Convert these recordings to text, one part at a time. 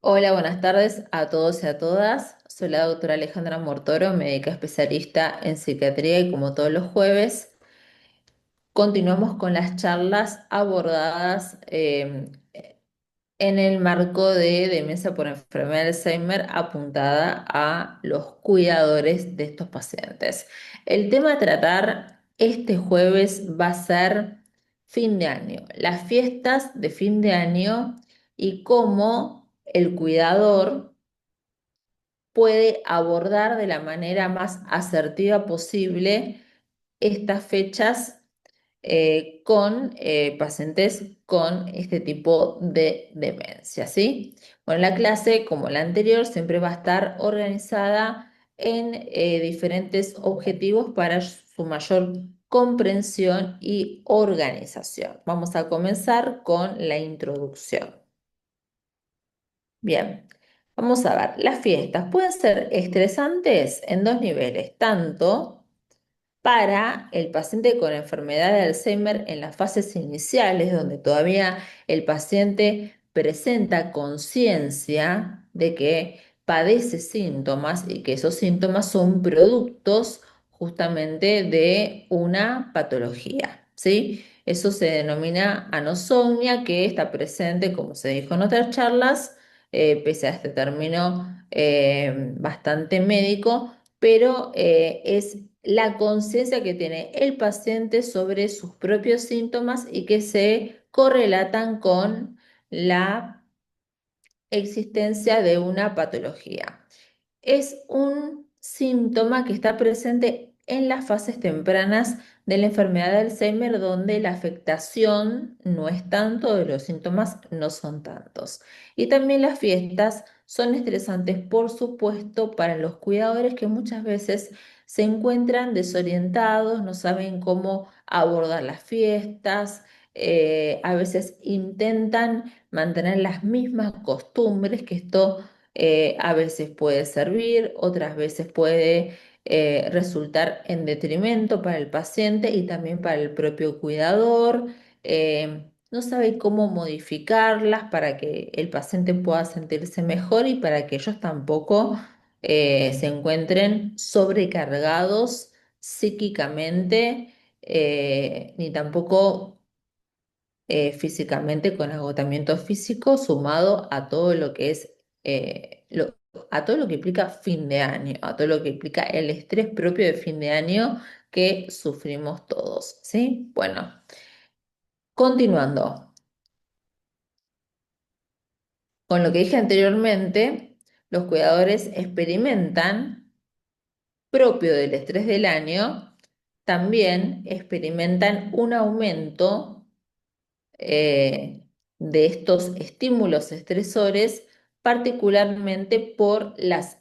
Hola, buenas tardes a todos y a todas. Soy la doctora Alejandra Mortoro, médica especialista en psiquiatría y como todos los jueves, continuamos con las charlas abordadas en el marco de demencia por enfermedad de Alzheimer apuntada a los cuidadores de estos pacientes. El tema a tratar este jueves va a ser fin de año, las fiestas de fin de año y cómo el cuidador puede abordar de la manera más asertiva posible estas fechas con pacientes con este tipo de demencia, ¿sí? Bueno, la clase, como la anterior, siempre va a estar organizada en diferentes objetivos para su mayor comprensión y organización. Vamos a comenzar con la introducción. Bien, vamos a ver. Las fiestas pueden ser estresantes en dos niveles, tanto para el paciente con enfermedad de Alzheimer en las fases iniciales, donde todavía el paciente presenta conciencia de que padece síntomas y que esos síntomas son productos justamente de una patología, ¿sí? Eso se denomina anosognia, que está presente, como se dijo en otras charlas, pese a este término bastante médico, pero es la conciencia que tiene el paciente sobre sus propios síntomas y que se correlatan con la existencia de una patología. Es un síntoma que está presente en las fases tempranas de la enfermedad de Alzheimer, donde la afectación no es tanto, de los síntomas no son tantos. Y también las fiestas son estresantes, por supuesto, para los cuidadores que muchas veces se encuentran desorientados, no saben cómo abordar las fiestas, a veces intentan mantener las mismas costumbres, que esto a veces puede servir, otras veces puede resultar en detrimento para el paciente y también para el propio cuidador. No sabe cómo modificarlas para que el paciente pueda sentirse mejor y para que ellos tampoco se encuentren sobrecargados psíquicamente, ni tampoco físicamente, con agotamiento físico sumado a todo lo que es a todo lo que implica fin de año, a todo lo que implica el estrés propio de fin de año que sufrimos todos, ¿sí? Bueno, continuando con lo que dije anteriormente, los cuidadores experimentan, propio del estrés del año, también experimentan un aumento eh, de estos estímulos estresores, particularmente por las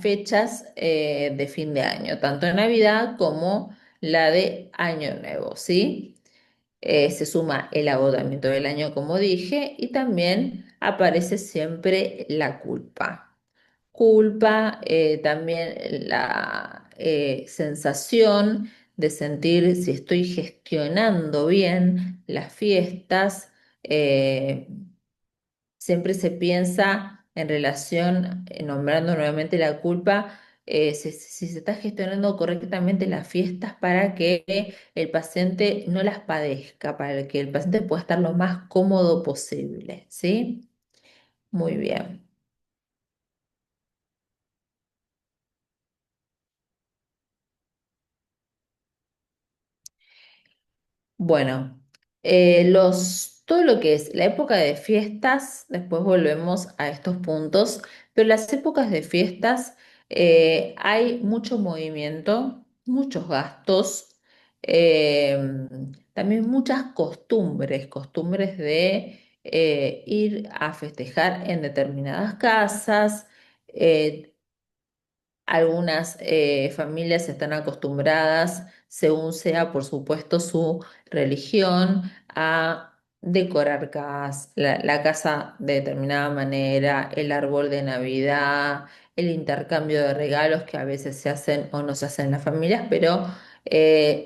fechas de fin de año, tanto Navidad como la de Año Nuevo, ¿sí? Se suma el agotamiento del año, como dije, y también aparece siempre la culpa. Culpa, también la sensación de sentir si estoy gestionando bien las fiestas. eh, Siempre se piensa en relación, nombrando nuevamente la culpa, si se está gestionando correctamente las fiestas para que el paciente no las padezca, para que el paciente pueda estar lo más cómodo posible, ¿sí? Muy bien. Bueno, todo lo que es la época de fiestas, después volvemos a estos puntos, pero las épocas de fiestas hay mucho movimiento, muchos gastos, eh, también muchas costumbres de ir a festejar en determinadas casas. eh, Algunas familias están acostumbradas, según sea, por supuesto, su religión, a decorar la casa de determinada manera, el árbol de Navidad, el intercambio de regalos que a veces se hacen o no se hacen en las familias, pero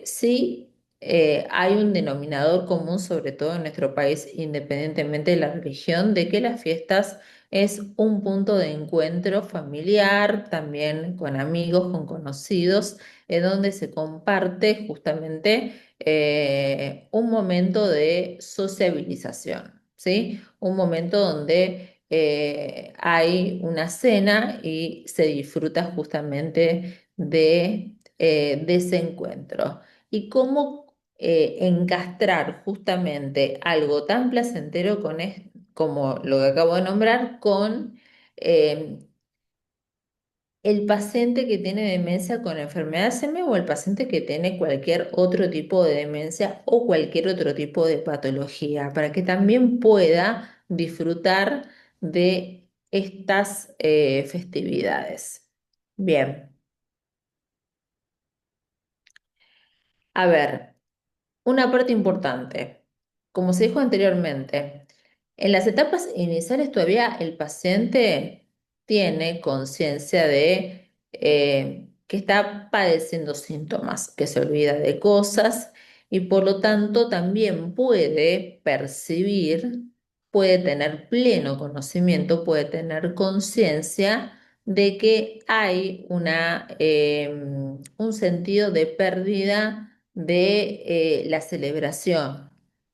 sí. hay un denominador común, sobre todo en nuestro país, independientemente de la religión, de que las fiestas es un punto de encuentro familiar, también con amigos, con conocidos, en donde se comparte justamente un momento de sociabilización, ¿sí? Un momento donde hay una cena y se disfruta justamente de ese encuentro. Y cómo encastrar justamente algo tan placentero como lo que acabo de nombrar con eh, el paciente que tiene demencia con enfermedad de Alzheimer o el paciente que tiene cualquier otro tipo de demencia o cualquier otro tipo de patología, para que también pueda disfrutar de estas festividades. Bien, a ver. Una parte importante, como se dijo anteriormente, en las etapas iniciales todavía el paciente tiene conciencia de que está padeciendo síntomas, que se olvida de cosas y por lo tanto también puede percibir, puede tener pleno conocimiento, puede tener conciencia de que hay un sentido de pérdida de la celebración.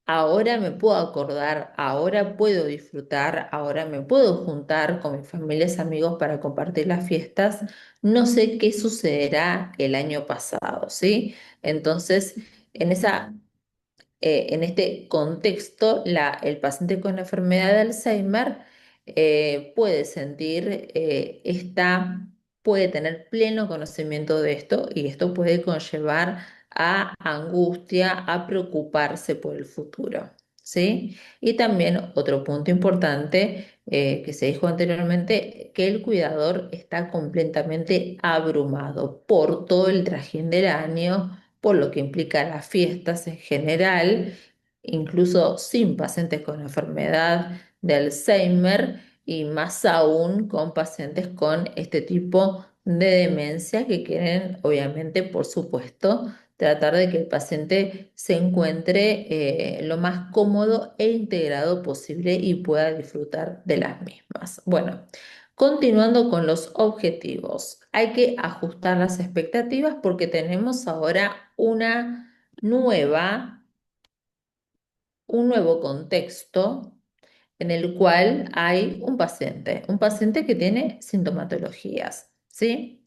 Ahora me puedo acordar, ahora puedo disfrutar, ahora me puedo juntar con mis familias, amigos para compartir las fiestas. No sé qué sucederá el año pasado, ¿sí? Entonces, en en este contexto, el paciente con la enfermedad de Alzheimer puede sentir puede tener pleno conocimiento de esto y esto puede conllevar a angustia, a preocuparse por el futuro, ¿sí? Y también otro punto importante que se dijo anteriormente, que el cuidador está completamente abrumado por todo el trajín del año, por lo que implica las fiestas en general, incluso sin pacientes con enfermedad de Alzheimer y más aún con pacientes con este tipo de demencia que quieren, obviamente, por supuesto, tratar de que el paciente se encuentre lo más cómodo e integrado posible y pueda disfrutar de las mismas. Bueno. Continuando con los objetivos, hay que ajustar las expectativas porque tenemos ahora nueva, un nuevo contexto en el cual hay un paciente que tiene sintomatologías, ¿sí?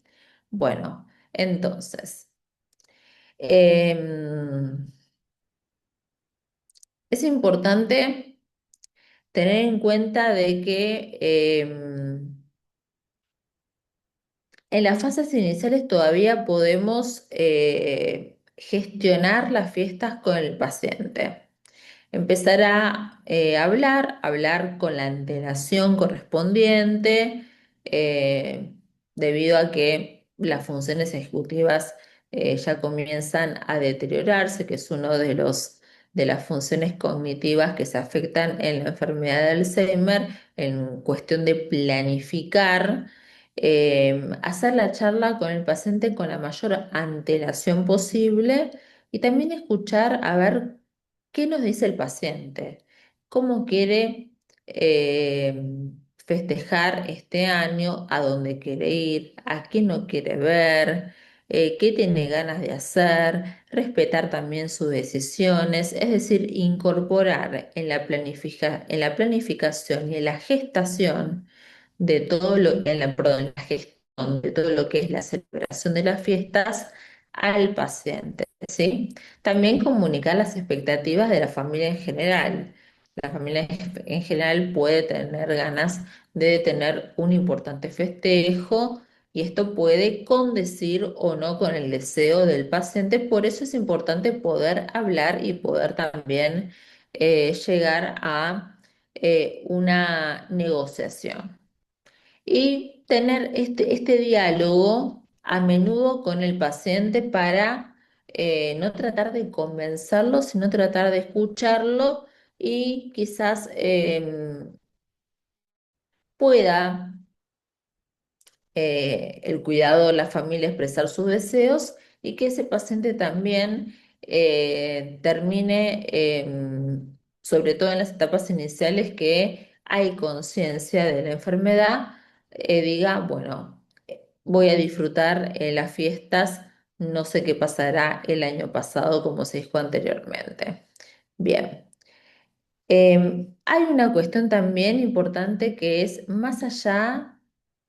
Bueno, entonces, em, es importante tener en cuenta de que en las fases iniciales todavía podemos gestionar las fiestas con el paciente. Empezar a hablar con la antelación correspondiente, eh, debido a que las funciones ejecutivas ya comienzan a deteriorarse, que es uno de las funciones cognitivas que se afectan en la enfermedad de Alzheimer, en cuestión de planificar. Hacer la charla con el paciente con la mayor antelación posible y también escuchar a ver qué nos dice el paciente, cómo quiere eh, festejar este año, a dónde quiere ir, a quién no quiere ver, qué tiene ganas de hacer, respetar también sus decisiones, es decir, incorporar en la planificación y en la gestación de todo perdón, la gestión de todo lo que es la celebración de las fiestas al paciente, ¿sí? También comunicar las expectativas de la familia en general. La familia en general puede tener ganas de tener un importante festejo y esto puede condecir o no con el deseo del paciente. Por eso es importante poder hablar y poder también llegar a una negociación y tener este diálogo a menudo con el paciente para no tratar de convencerlo, sino tratar de escucharlo y quizás pueda el cuidado, la familia expresar sus deseos y que ese paciente también termine, sobre todo en las etapas iniciales, que hay conciencia de la enfermedad, diga, bueno, voy a disfrutar las fiestas, no sé qué pasará el año pasado, como se dijo anteriormente. Bien. Hay una cuestión también importante que es más allá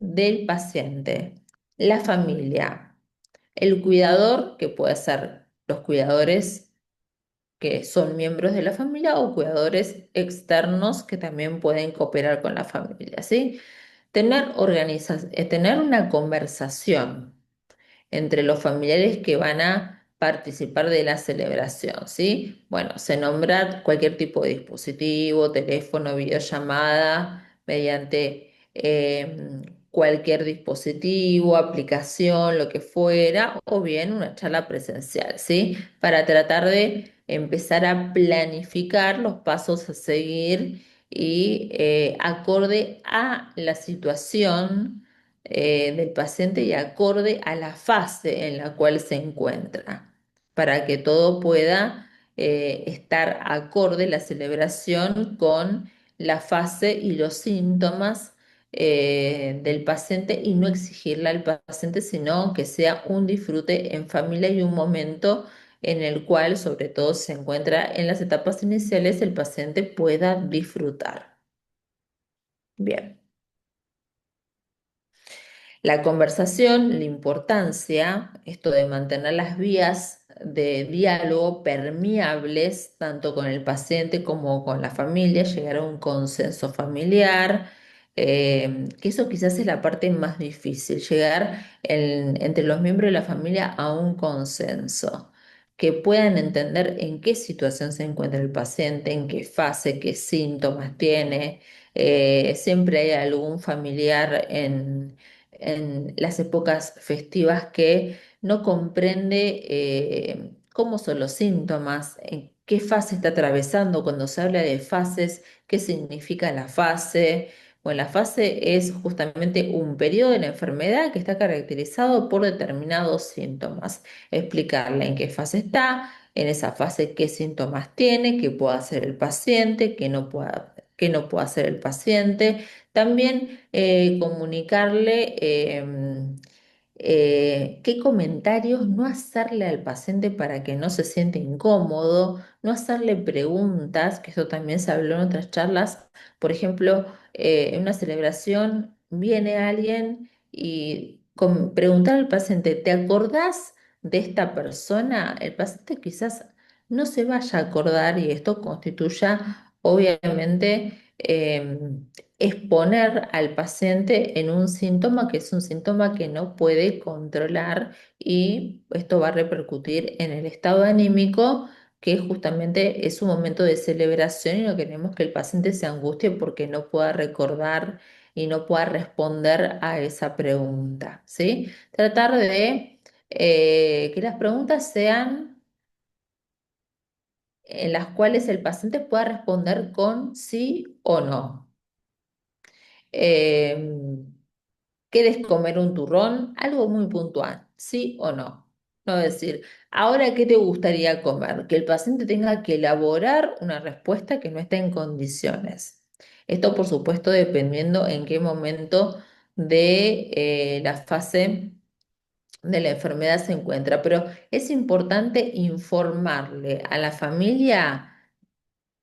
del paciente, la familia, el cuidador, que puede ser los cuidadores que son miembros de la familia o cuidadores externos que también pueden cooperar con la familia, ¿sí? Tener una conversación entre los familiares que van a participar de la celebración, ¿sí? Bueno, se nombra cualquier tipo de dispositivo, teléfono, videollamada, mediante cualquier dispositivo, aplicación, lo que fuera, o bien una charla presencial, ¿sí? Para tratar de empezar a planificar los pasos a seguir y acorde a la situación del paciente y acorde a la fase en la cual se encuentra, para que todo pueda estar acorde la celebración con la fase y los síntomas del paciente y no exigirle al paciente, sino que sea un disfrute en familia y un momento en el cual, sobre todo, se encuentra en las etapas iniciales, el paciente pueda disfrutar. Bien. La conversación, la importancia, esto de mantener las vías de diálogo permeables, tanto con el paciente como con la familia, llegar a un consenso familiar, que eso quizás es la parte más difícil, llegar entre los miembros de la familia a un consenso, que puedan entender en qué situación se encuentra el paciente, en qué fase, qué síntomas tiene. Siempre hay algún familiar en las épocas festivas que no comprende cómo son los síntomas, en qué fase está atravesando. Cuando se habla de fases, qué significa la fase. Bueno, la fase es justamente un periodo de la enfermedad que está caracterizado por determinados síntomas. Explicarle en qué fase está, en esa fase qué síntomas tiene, qué puede hacer el paciente, qué no puede hacer el paciente. También comunicarle qué comentarios no hacerle al paciente para que no se sienta incómodo, no hacerle preguntas, que eso también se habló en otras charlas. Por ejemplo, en una celebración viene alguien y preguntar al paciente, ¿te acordás de esta persona? El paciente quizás no se vaya a acordar y esto constituya, obviamente, exponer al paciente en un síntoma que es un síntoma que no puede controlar y esto va a repercutir en el estado anímico, que justamente es un momento de celebración y no queremos que el paciente se angustie porque no pueda recordar y no pueda responder a esa pregunta, ¿sí? Tratar de que las preguntas sean en las cuales el paciente pueda responder con sí o no. Eh, ¿Quieres comer un turrón? Algo muy puntual, ¿sí o no? No decir, ahora, ¿qué te gustaría comer? Que el paciente tenga que elaborar una respuesta que no está en condiciones. Esto, por supuesto, dependiendo en qué momento de la fase de la enfermedad se encuentra. Pero es importante informarle a la familia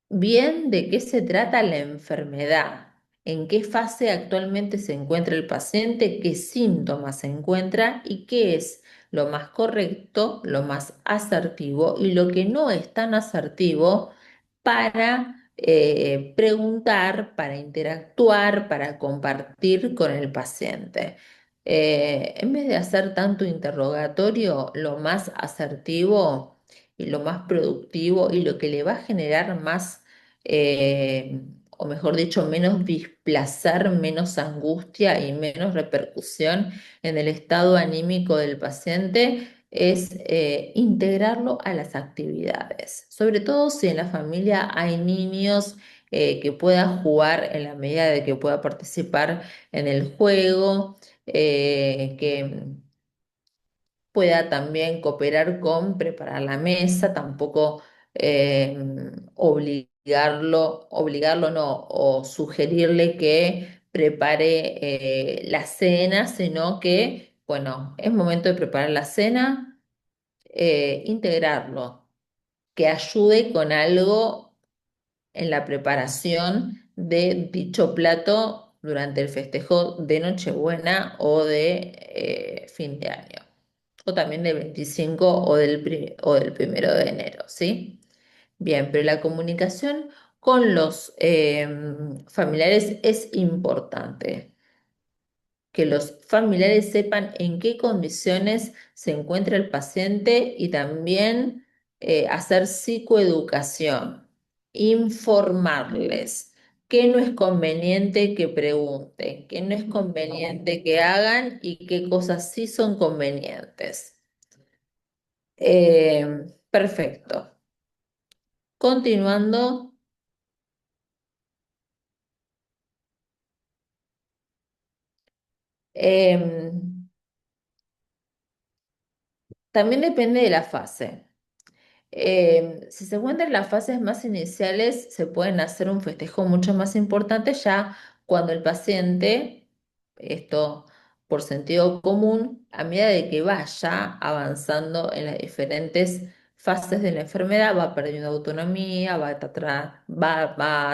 bien de qué se trata la enfermedad, en qué fase actualmente se encuentra el paciente, qué síntomas se encuentra y qué es lo más correcto, lo más asertivo y lo que no es tan asertivo para preguntar, para interactuar, para compartir con el paciente. En vez de hacer tanto interrogatorio, lo más asertivo y lo más productivo y lo que le va a generar más, o mejor dicho, menos displacer, menos angustia y menos repercusión en el estado anímico del paciente, es integrarlo a las actividades. Sobre todo si en la familia hay niños que puedan jugar en la medida de que pueda participar en el juego, que pueda también cooperar con preparar la mesa, tampoco eh, obligarlo no, o sugerirle que prepare la cena, sino que, bueno, es momento de preparar la cena, integrarlo, que ayude con algo en la preparación de dicho plato durante el festejo de Nochebuena o de fin de año, o también del 25 o del 1 de enero, ¿sí? Bien, pero la comunicación con los familiares es importante, que los familiares sepan en qué condiciones se encuentra el paciente y también hacer psicoeducación, informarles qué no es conveniente que pregunten, qué no es conveniente que hagan y qué cosas sí son convenientes. Perfecto. Continuando, em, también depende de la fase. Si se encuentran en las fases más iniciales, se pueden hacer un festejo mucho más importante ya cuando el paciente, esto por sentido común, a medida de que vaya avanzando en las diferentes fases de la enfermedad, va perdiendo autonomía, va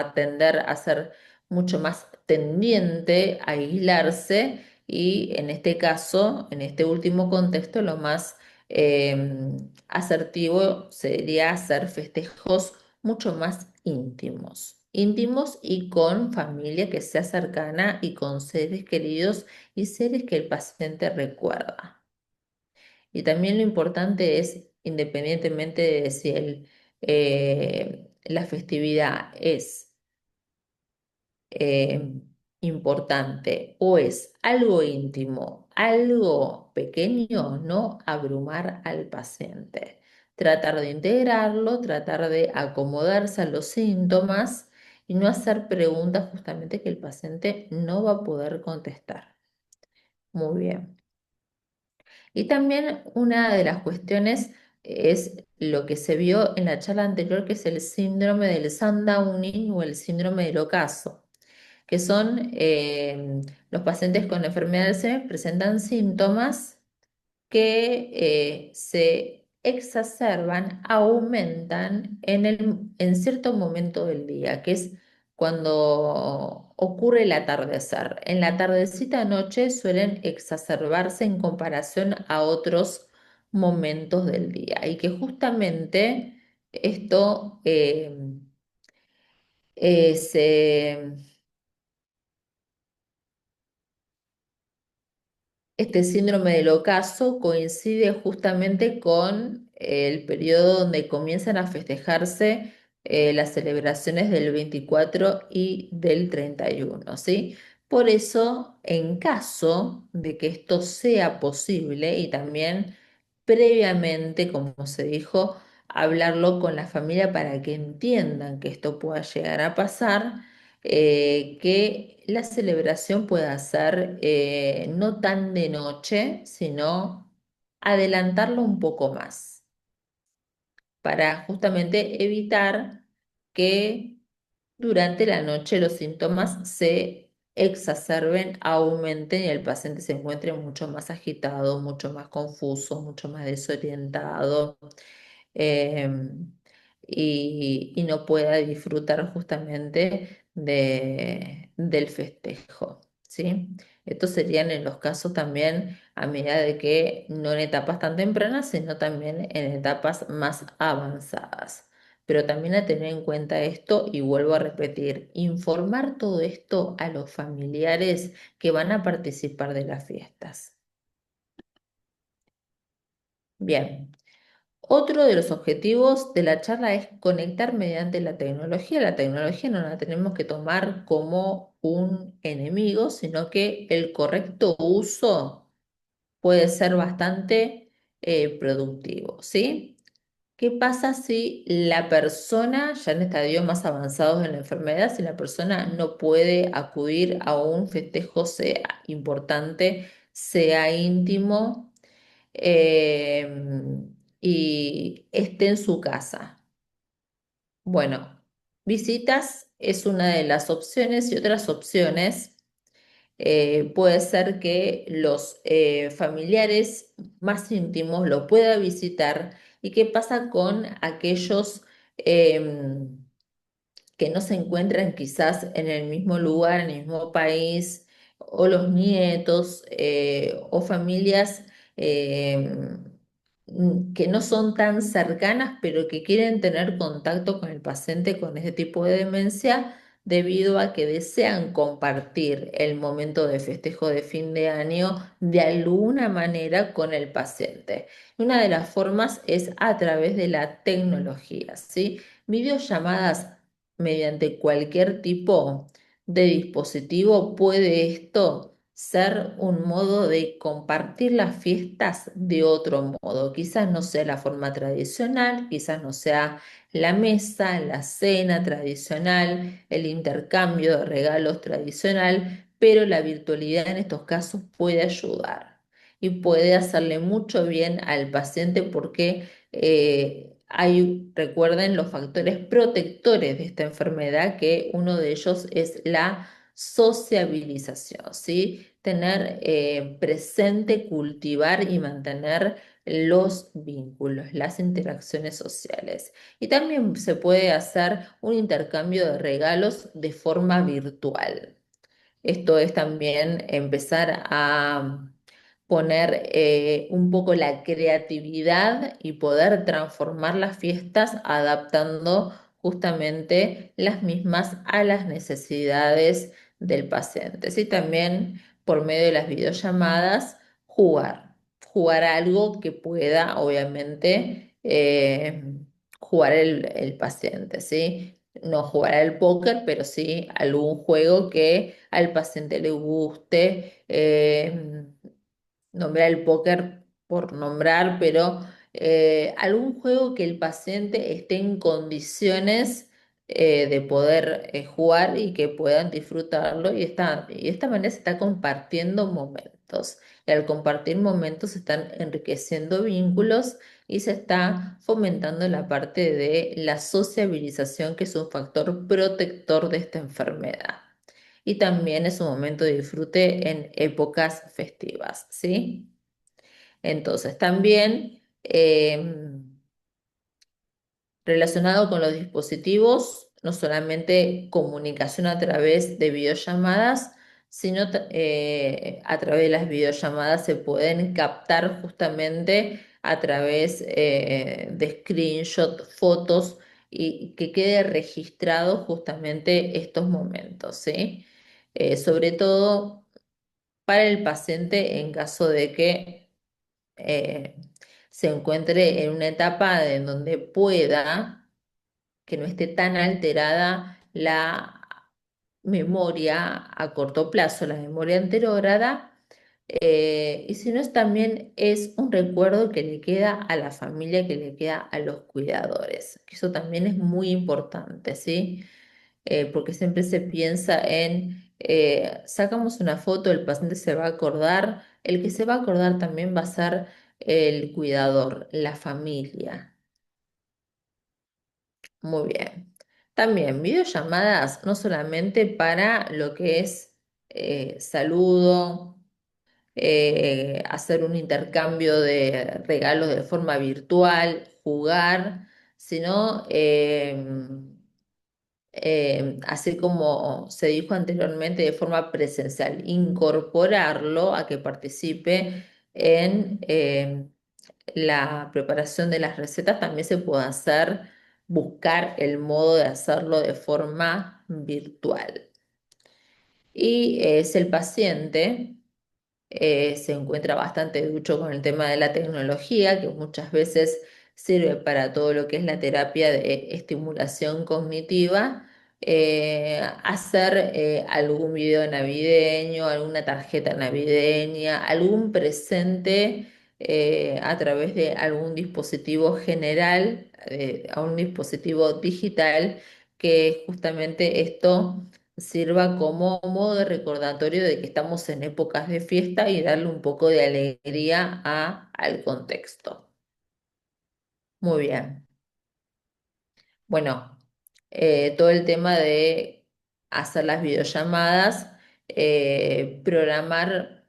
a tender a ser mucho más tendiente a aislarse y en este caso, en este último contexto, lo más asertivo sería hacer festejos mucho más íntimos y con familia que sea cercana y con seres queridos y seres que el paciente recuerda. Y también lo importante es, independientemente de si la festividad es eh, importante o es algo íntimo, algo pequeño, no abrumar al paciente. Tratar de integrarlo, tratar de acomodarse a los síntomas y no hacer preguntas justamente que el paciente no va a poder contestar. Muy bien. Y también una de las cuestiones es lo que se vio en la charla anterior, que es el síndrome del Sundowning o el síndrome del ocaso, que son los pacientes con enfermedad de Alzheimer presentan síntomas que se exacerban, aumentan en cierto momento del día, que es cuando ocurre el atardecer. En la tardecita noche suelen exacerbarse en comparación a otros momentos del día y que justamente esto se Este síndrome del ocaso coincide justamente con el periodo donde comienzan a festejarse las celebraciones del 24 y del 31, ¿sí? Por eso, en caso de que esto sea posible y también previamente, como se dijo, hablarlo con la familia para que entiendan que esto pueda llegar a pasar, que la celebración pueda ser no tan de noche, sino adelantarlo un poco más, para justamente evitar que durante la noche los síntomas se exacerben, aumenten y el paciente se encuentre mucho más agitado, mucho más confuso, mucho más desorientado em, y no pueda disfrutar justamente del festejo, ¿sí? Estos serían en los casos también a medida de que no en etapas tan tempranas, sino también en etapas más avanzadas. Pero también a tener en cuenta esto, y vuelvo a repetir, informar todo esto a los familiares que van a participar de las fiestas. Bien. Otro de los objetivos de la charla es conectar mediante la tecnología. La tecnología no la tenemos que tomar como un enemigo, sino que el correcto uso puede ser bastante productivo, ¿sí? ¿Qué pasa si la persona, ya en estadios más avanzados de la enfermedad, si la persona no puede acudir a un festejo, sea importante, sea íntimo? eh, y esté en su casa. Bueno, visitas es una de las opciones y otras opciones puede ser que los familiares más íntimos lo pueda visitar. ¿Y qué pasa con aquellos que no se encuentran quizás en el mismo lugar, en el mismo país, o los nietos, o familias eh, que no son tan cercanas, pero que quieren tener contacto con el paciente con este tipo de demencia, debido a que desean compartir el momento de festejo de fin de año de alguna manera con el paciente? Una de las formas es a través de la tecnología, ¿sí? Videollamadas mediante cualquier tipo de dispositivo. Puede esto ser un modo de compartir las fiestas de otro modo. Quizás no sea la forma tradicional, quizás no sea la mesa, la cena tradicional, el intercambio de regalos tradicional, pero la virtualidad en estos casos puede ayudar y puede hacerle mucho bien al paciente porque recuerden, los factores protectores de esta enfermedad, que uno de ellos es la sociabilización, ¿sí? Tener presente, cultivar y mantener los vínculos, las interacciones sociales. Y también se puede hacer un intercambio de regalos de forma virtual. Esto es también empezar a poner un poco la creatividad y poder transformar las fiestas adaptando justamente las mismas a las necesidades del paciente. Y también por medio de las videollamadas jugar algo que pueda obviamente jugar el paciente, ¿sí? No jugar al póker, pero sí algún juego que al paciente le guste. Nombrar el póker por nombrar, pero algún juego que el paciente esté en condiciones de poder jugar y que puedan disfrutarlo. Y de esta manera se está compartiendo momentos. Y al compartir momentos se están enriqueciendo vínculos y se está fomentando la parte de la sociabilización, que es un factor protector de esta enfermedad. Y también es un momento de disfrute en épocas festivas, ¿sí? Entonces, también relacionado con los dispositivos, no solamente comunicación a través de videollamadas, sino a través de las videollamadas se pueden captar justamente a través de screenshot, fotos, y que quede registrado justamente estos momentos, ¿sí? Sobre todo para el paciente en caso de que eh, se encuentre en una etapa en donde pueda, que no esté tan alterada la memoria a corto plazo, la memoria anterógrada, y si no, también es un recuerdo que le queda a la familia, que le queda a los cuidadores, que eso también es muy importante, ¿sí? Porque siempre se piensa en, sacamos una foto, el paciente se va a acordar, el que se va a acordar también va a ser el cuidador, la familia. Muy bien. También videollamadas, no solamente para lo que es saludo, hacer un intercambio de regalos de forma virtual, jugar, sino así como se dijo anteriormente, de forma presencial, incorporarlo a que participe en la preparación de las recetas. También se puede hacer, buscar el modo de hacerlo de forma virtual. Y es el paciente se encuentra bastante ducho con el tema de la tecnología, que muchas veces sirve para todo lo que es la terapia de estimulación cognitiva. Hacer algún video navideño, alguna tarjeta navideña, algún presente a través de algún dispositivo general, a un dispositivo digital, que justamente esto sirva como modo de recordatorio de que estamos en épocas de fiesta y darle un poco de alegría al contexto. Muy bien. Bueno, todo el tema de hacer las videollamadas, programar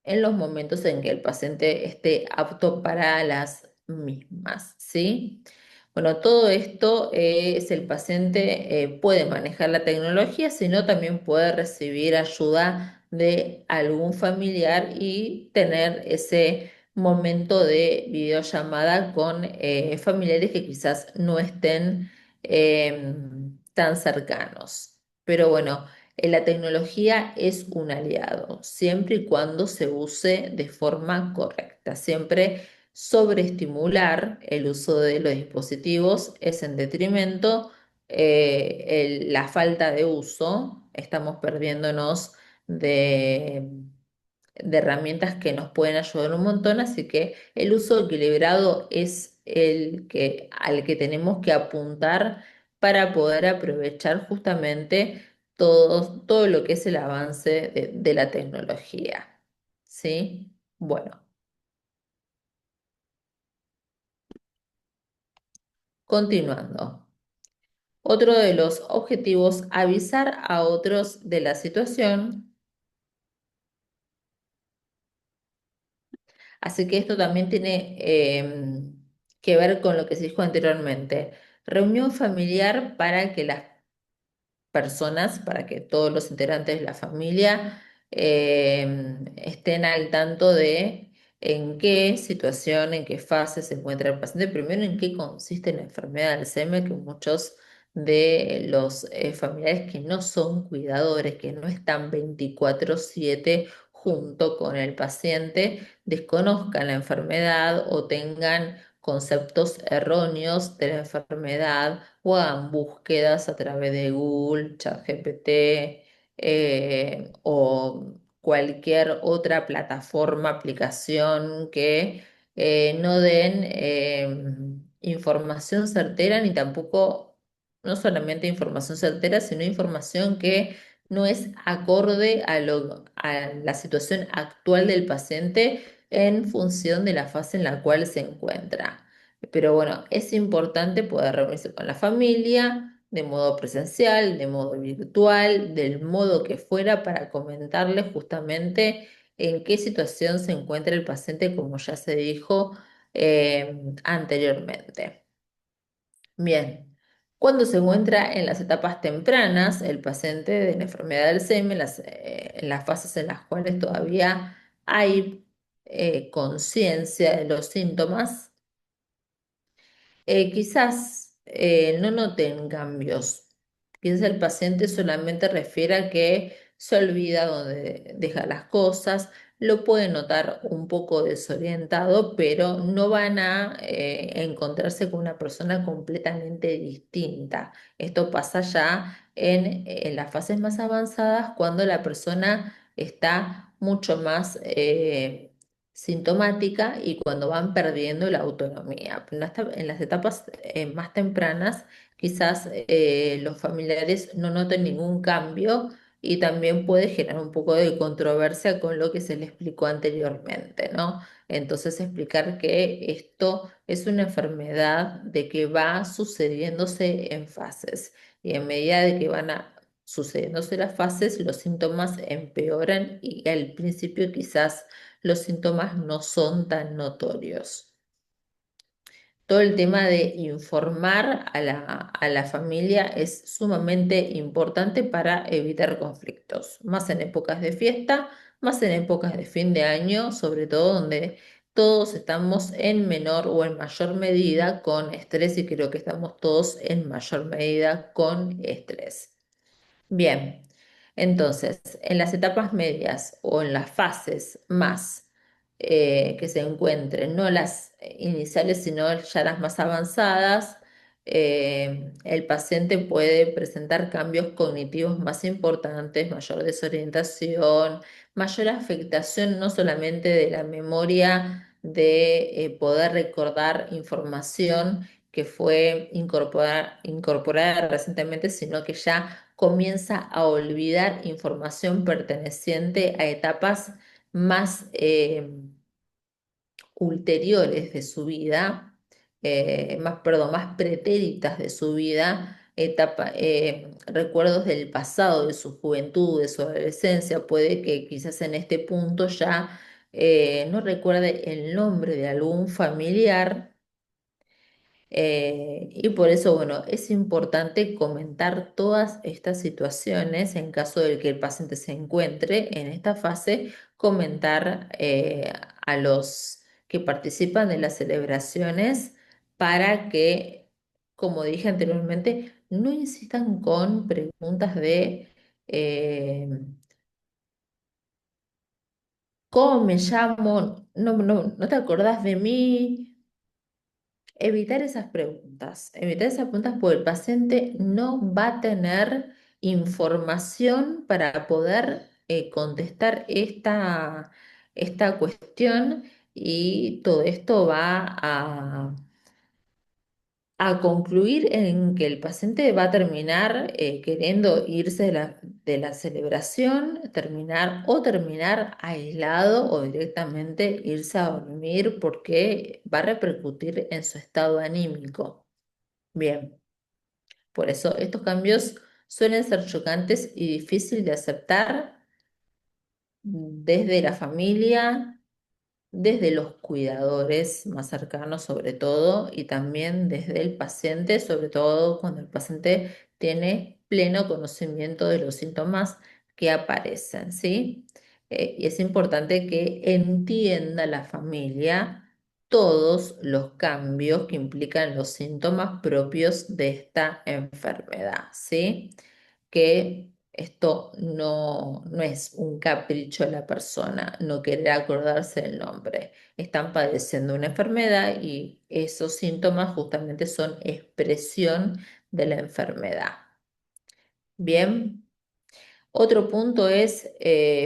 en los momentos en que el paciente esté apto para las mismas, ¿sí? Bueno, todo esto es el paciente puede manejar la tecnología, sino también puede recibir ayuda de algún familiar y tener ese momento de videollamada con familiares que quizás no estén tan cercanos. Pero bueno, la tecnología es un aliado, siempre y cuando se use de forma correcta. Siempre sobreestimular el uso de los dispositivos es en detrimento la falta de uso. Estamos perdiéndonos de de herramientas que nos pueden ayudar un montón, así que el uso equilibrado es al que tenemos que apuntar para poder aprovechar justamente todo lo que es el avance de la tecnología. ¿Sí? Bueno, continuando. Otro de los objetivos, avisar a otros de la situación. Así que esto también tiene que ver con lo que se dijo anteriormente. Reunión familiar para que las personas, para que todos los integrantes de la familia estén al tanto de en qué situación, en qué fase se encuentra el paciente, primero en qué consiste la enfermedad de Alzheimer, que muchos de los familiares que no son cuidadores, que no están 24/7 junto con el paciente, desconozcan la enfermedad o tengan conceptos erróneos de la enfermedad o hagan búsquedas a través de Google, ChatGPT o cualquier otra plataforma, aplicación que no den información certera ni tampoco, no solamente información certera, sino información que no es acorde a la situación actual del paciente en función de la fase en la cual se encuentra. Pero bueno, es importante poder reunirse con la familia de modo presencial, de modo virtual, del modo que fuera para comentarles justamente en qué situación se encuentra el paciente, como ya se dijo anteriormente. Bien, cuando se encuentra en las etapas tempranas, el paciente de la enfermedad del Alzheimer, en las fases en las cuales todavía hay conciencia de los síntomas, quizás no noten cambios. Quizás el paciente solamente refiere a que se olvida dónde deja las cosas, lo puede notar un poco desorientado, pero no van a encontrarse con una persona completamente distinta. Esto pasa ya en las fases más avanzadas cuando la persona está mucho más sintomática y cuando van perdiendo la autonomía. En las etapas más tempranas, quizás los familiares no noten ningún cambio y también puede generar un poco de controversia con lo que se le explicó anteriormente, ¿no? Entonces explicar que esto es una enfermedad de que va sucediéndose en fases y en medida de que sucediéndose las fases, los síntomas empeoran y al principio quizás los síntomas no son tan notorios. Todo el tema de informar a la familia es sumamente importante para evitar conflictos, más en épocas de fiesta, más en épocas de fin de año, sobre todo donde todos estamos en menor o en mayor medida con estrés y creo que estamos todos en mayor medida con estrés. Bien, entonces, en las etapas medias o en las fases más que se encuentren, no las iniciales, sino ya las más avanzadas, el paciente puede presentar cambios cognitivos más importantes, mayor desorientación, mayor afectación no solamente de la memoria de poder recordar información, que fue incorporada recientemente, sino que ya comienza a olvidar información perteneciente a etapas más ulteriores de su vida, perdón, más pretéritas de su vida, recuerdos del pasado, de su juventud, de su adolescencia. Puede que quizás en este punto ya no recuerde el nombre de algún familiar, y por eso, bueno, es importante comentar todas estas situaciones en caso de que el paciente se encuentre en esta fase, comentar a los que participan de las celebraciones para que, como dije anteriormente, no insistan con preguntas de eh, ¿cómo me llamo? No te acordás de mí. Evitar esas preguntas porque el paciente no va a tener información para poder contestar esta cuestión, y todo esto va a concluir en que el paciente va a terminar queriendo irse de la celebración, terminar aislado o directamente irse a dormir porque va a repercutir en su estado anímico. Bien, por eso estos cambios suelen ser chocantes y difíciles de aceptar desde la familia, desde los cuidadores más cercanos sobre todo, y también desde el paciente, sobre todo cuando el paciente tiene pleno conocimiento de los síntomas que aparecen, ¿sí? Y es importante que entienda la familia todos los cambios que implican los síntomas propios de esta enfermedad, ¿sí? Que esto no es un capricho de la persona, no querer acordarse del nombre. Están padeciendo una enfermedad y esos síntomas justamente son expresión de la enfermedad. Bien. Otro punto es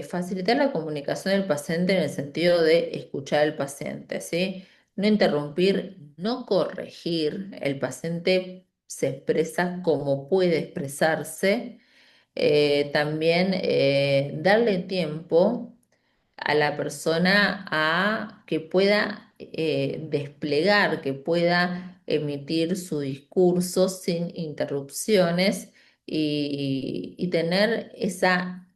facilitar la comunicación del paciente en el sentido de escuchar al paciente, ¿sí? No interrumpir, no corregir. El paciente se expresa como puede expresarse. También darle tiempo a la persona a que pueda desplegar, que pueda emitir su discurso sin interrupciones, y tener esa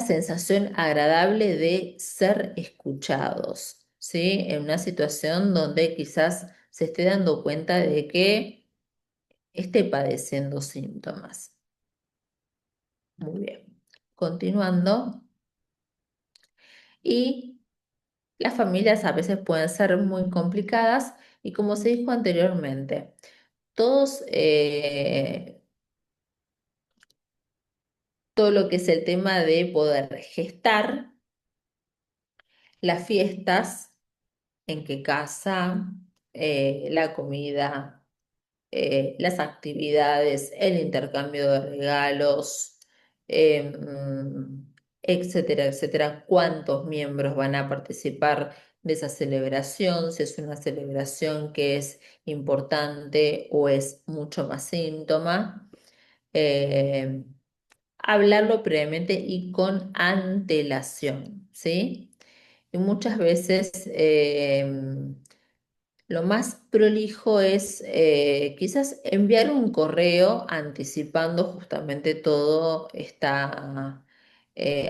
sensación agradable de ser escuchados, ¿sí? En una situación donde quizás se esté dando cuenta de que esté padeciendo síntomas. Muy bien. Continuando. Y las familias a veces pueden ser muy complicadas, y como se dijo anteriormente, todos, todo lo que es el tema de poder gestar las fiestas, en qué casa, la comida, las actividades, el intercambio de regalos, etcétera, etcétera, cuántos miembros van a participar de esa celebración, si es una celebración que es importante o es mucho más síntoma. eh, Hablarlo previamente y con antelación, ¿sí? Y muchas veces lo más prolijo es quizás enviar un correo anticipando justamente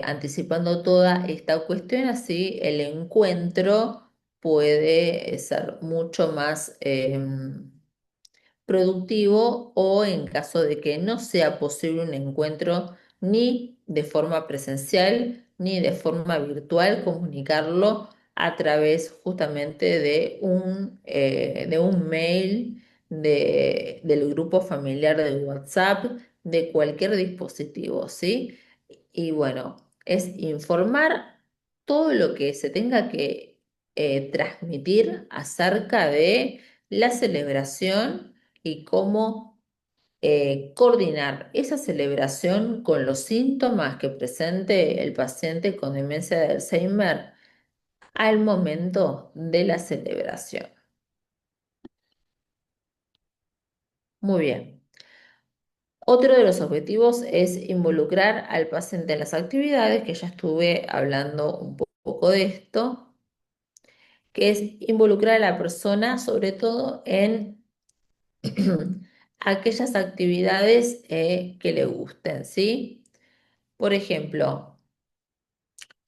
anticipando toda esta cuestión, así el encuentro puede ser mucho más productivo, o en caso de que no sea posible un encuentro ni de forma presencial ni de forma virtual, comunicarlo a través justamente de un mail, del grupo familiar de WhatsApp, de cualquier dispositivo, ¿sí? Y bueno, es informar todo lo que se tenga que transmitir acerca de la celebración y cómo coordinar esa celebración con los síntomas que presente el paciente con demencia de Alzheimer al momento de la celebración. Muy bien. Otro de los objetivos es involucrar al paciente en las actividades, que ya estuve hablando un poco de esto, que es involucrar a la persona sobre todo en aquellas actividades que le gusten, ¿sí? Por ejemplo,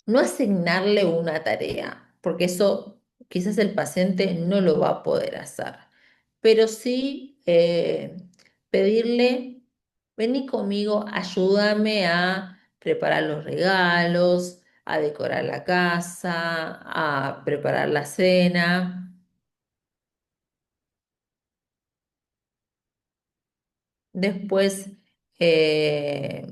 no asignarle una tarea, porque eso quizás el paciente no lo va a poder hacer, pero sí pedirle, vení conmigo, ayúdame a preparar los regalos, a decorar la casa, a preparar la cena. Después, eh,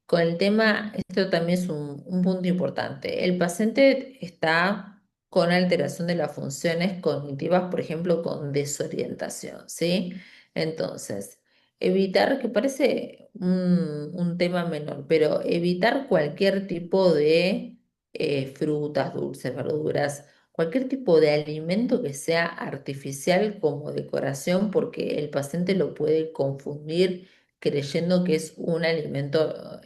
con el tema, esto también es un punto importante. El paciente está con alteración de las funciones cognitivas, por ejemplo, con desorientación, ¿sí? Entonces, evitar, que parece un tema menor, pero evitar cualquier tipo de frutas, dulces, verduras, cualquier tipo de alimento que sea artificial como decoración, porque el paciente lo puede confundir creyendo que es un alimento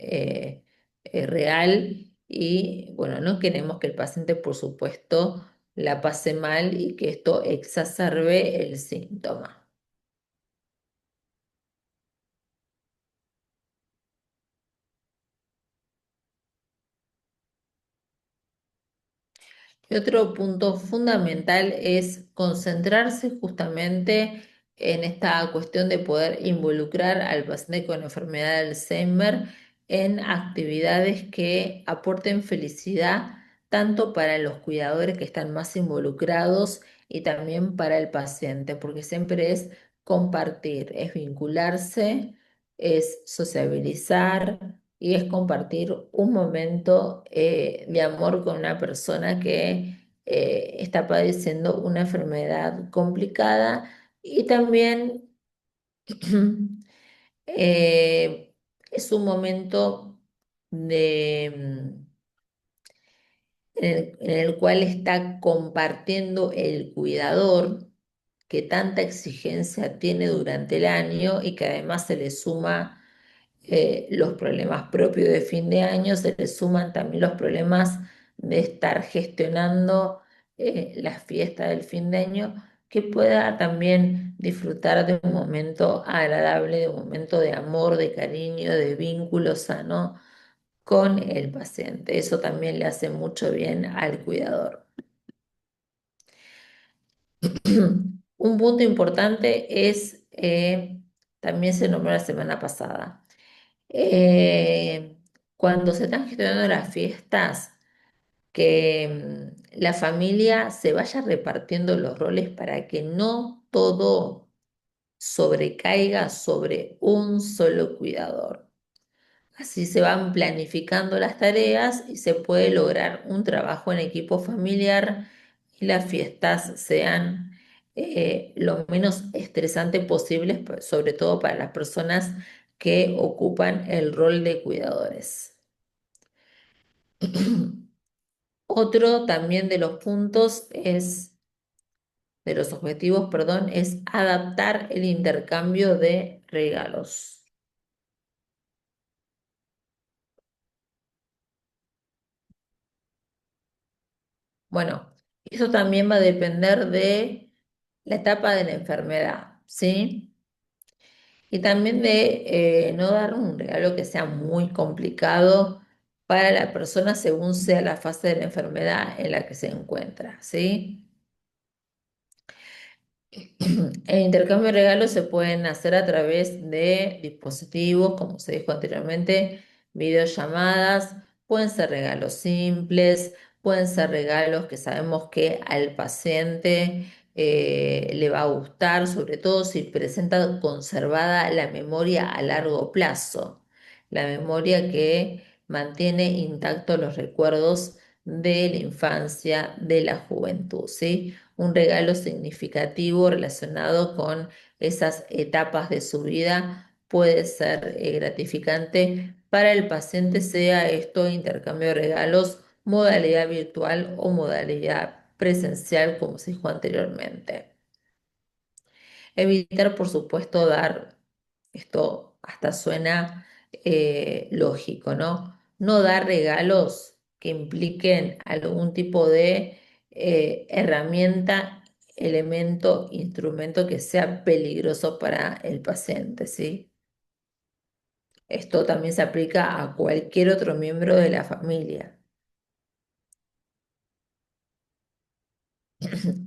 real y bueno, no queremos que el paciente, por supuesto, la pase mal y que esto exacerbe el síntoma. Y otro punto fundamental es concentrarse justamente en esta cuestión de poder involucrar al paciente con enfermedad de Alzheimer en actividades que aporten felicidad tanto para los cuidadores que están más involucrados y también para el paciente, porque siempre es compartir, es vincularse, es sociabilizar y es compartir un momento de amor con una persona que está padeciendo una enfermedad complicada y también es un momento de, en el cual está compartiendo el cuidador que tanta exigencia tiene durante el año y que además se le suma los problemas propios de fin de año, se le suman también los problemas de estar gestionando la fiesta del fin de año, que pueda también disfrutar de un momento agradable, de un momento de amor, de cariño, de vínculo sano con el paciente. Eso también le hace mucho bien al cuidador. Un punto importante es, también se nombró la semana pasada, eh, cuando se están gestionando las fiestas, que la familia se vaya repartiendo los roles para que no todo sobrecaiga sobre un solo cuidador. Así se van planificando las tareas y se puede lograr un trabajo en equipo familiar y las fiestas sean lo menos estresantes posibles, pues, sobre todo para las personas que ocupan el rol de cuidadores. Otro también de los puntos es, de los objetivos, perdón, es adaptar el intercambio de regalos. Bueno, eso también va a depender de la etapa de la enfermedad, ¿sí? Y también de no dar un regalo que sea muy complicado para la persona según sea la fase de la enfermedad en la que se encuentra, ¿sí? El intercambio de regalos se pueden hacer a través de dispositivos, como se dijo anteriormente, videollamadas, pueden ser regalos simples, pueden ser regalos que sabemos que al paciente le va a gustar, sobre todo si presenta conservada la memoria a largo plazo, la memoria que mantiene intactos los recuerdos de la infancia, de la juventud, ¿sí? Un regalo significativo relacionado con esas etapas de su vida puede ser gratificante para el paciente, sea esto intercambio de regalos modalidad virtual o modalidad presencial, como se dijo anteriormente. Evitar, por supuesto, dar, esto hasta suena lógico, ¿no? No dar regalos que impliquen algún tipo de herramienta, elemento, instrumento que sea peligroso para el paciente, ¿sí? Esto también se aplica a cualquier otro miembro de la familia.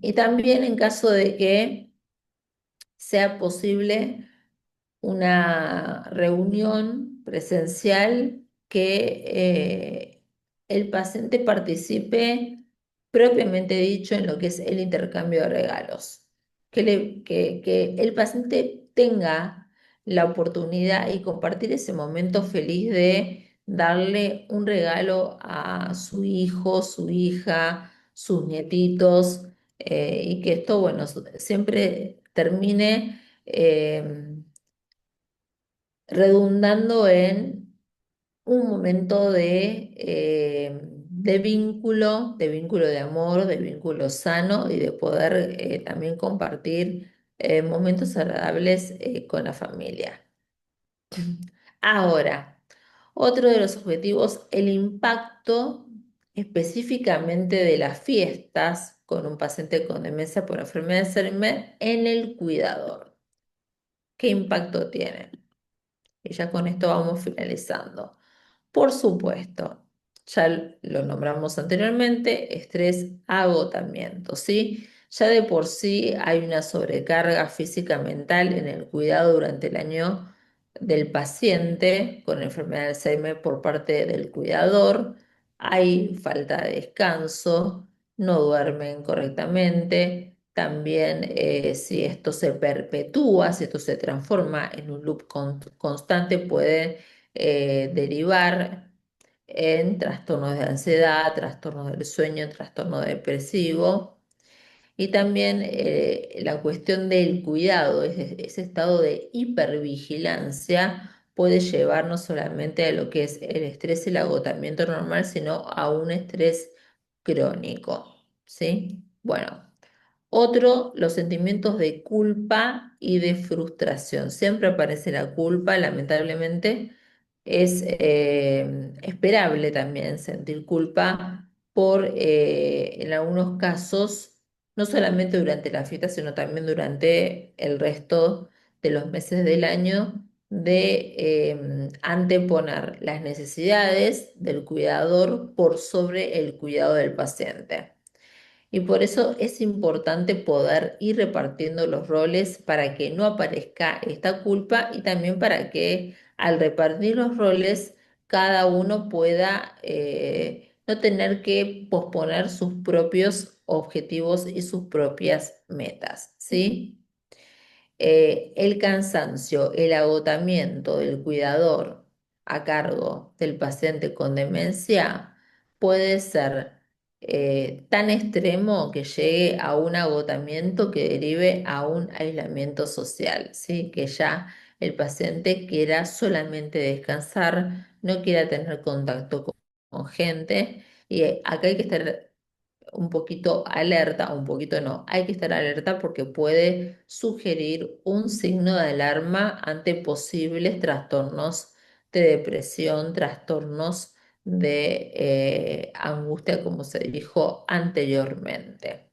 Y también en caso de que sea posible una reunión presencial que el paciente participe propiamente dicho en lo que es el intercambio de regalos, que el paciente tenga la oportunidad y compartir ese momento feliz de darle un regalo a su hijo, su hija, sus nietitos, y que esto, bueno, siempre termine redundando en un momento de vínculo de amor, de vínculo sano y de poder también compartir momentos agradables con la familia. Ahora, otro de los objetivos, el impacto específicamente de las fiestas con un paciente con demencia por enfermedad de Alzheimer en el cuidador. ¿Qué impacto tiene? Y ya con esto vamos finalizando. Por supuesto, ya lo nombramos anteriormente, estrés, agotamiento, ¿sí? Ya de por sí hay una sobrecarga física mental en el cuidado durante el año del paciente con enfermedad de Alzheimer por parte del cuidador. Hay falta de descanso, no duermen correctamente. También si esto se perpetúa, si esto se transforma en un loop constante, puede derivar en trastornos de ansiedad, trastornos del sueño, trastorno depresivo y también la cuestión del cuidado, ese estado de hipervigilancia puede llevar no solamente a lo que es el estrés y el agotamiento normal, sino a un estrés crónico, ¿sí? Bueno. Otro, los sentimientos de culpa y de frustración. Siempre aparece la culpa, lamentablemente. Es esperable también sentir culpa por, en algunos casos, no solamente durante la fiesta, sino también durante el resto de los meses del año, de anteponer las necesidades del cuidador por sobre el cuidado del paciente. Y por eso es importante poder ir repartiendo los roles para que no aparezca esta culpa y también para que al repartir los roles cada uno pueda no tener que posponer sus propios objetivos y sus propias metas, ¿sí? El cansancio, el agotamiento del cuidador a cargo del paciente con demencia puede ser tan extremo que llegue a un agotamiento que derive a un aislamiento social, ¿sí? Que ya el paciente quiera solamente descansar, no quiera tener contacto con gente. Y acá hay que estar un poquito alerta, un poquito no, hay que estar alerta porque puede sugerir un signo de alarma ante posibles trastornos de depresión, trastornos de angustia, como se dijo anteriormente.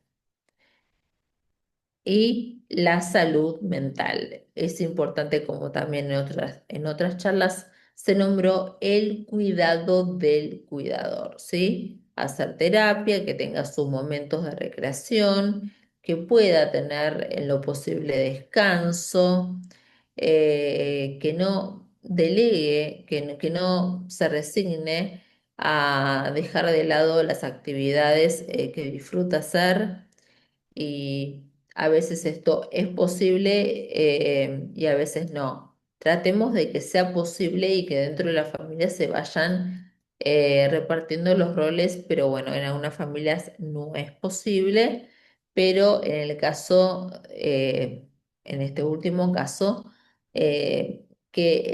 Y la salud mental. Es importante, como también en otras charlas se nombró el cuidado del cuidador, ¿sí? Hacer terapia, que tenga sus momentos de recreación, que pueda tener en lo posible descanso, que no delegue, que no se resigne a dejar de lado las actividades que disfruta hacer y a veces esto es posible y a veces no. Tratemos de que sea posible y que dentro de la familia se vayan repartiendo los roles, pero bueno, en algunas familias no es posible, pero en el caso, en este último caso, que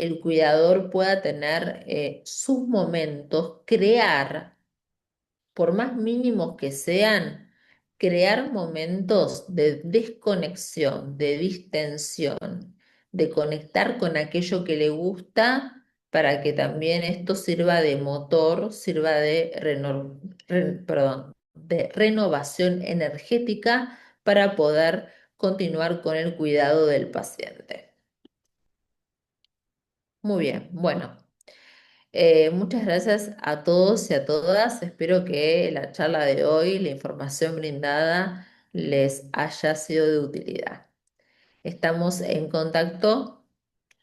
el cuidador pueda tener sus momentos, crear por más mínimos que sean, crear momentos de desconexión, de distensión, de conectar con aquello que le gusta para que también esto sirva de motor, sirva de, perdón, de renovación energética para poder continuar con el cuidado del paciente. Muy bien, bueno. Muchas gracias a todos y a todas. Espero que la charla de hoy, la información brindada, les haya sido de utilidad. Estamos en contacto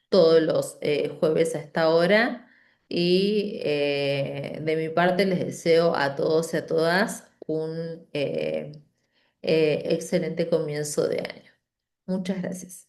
todos los jueves a esta hora y de mi parte les deseo a todos y a todas un excelente comienzo de año. Muchas gracias.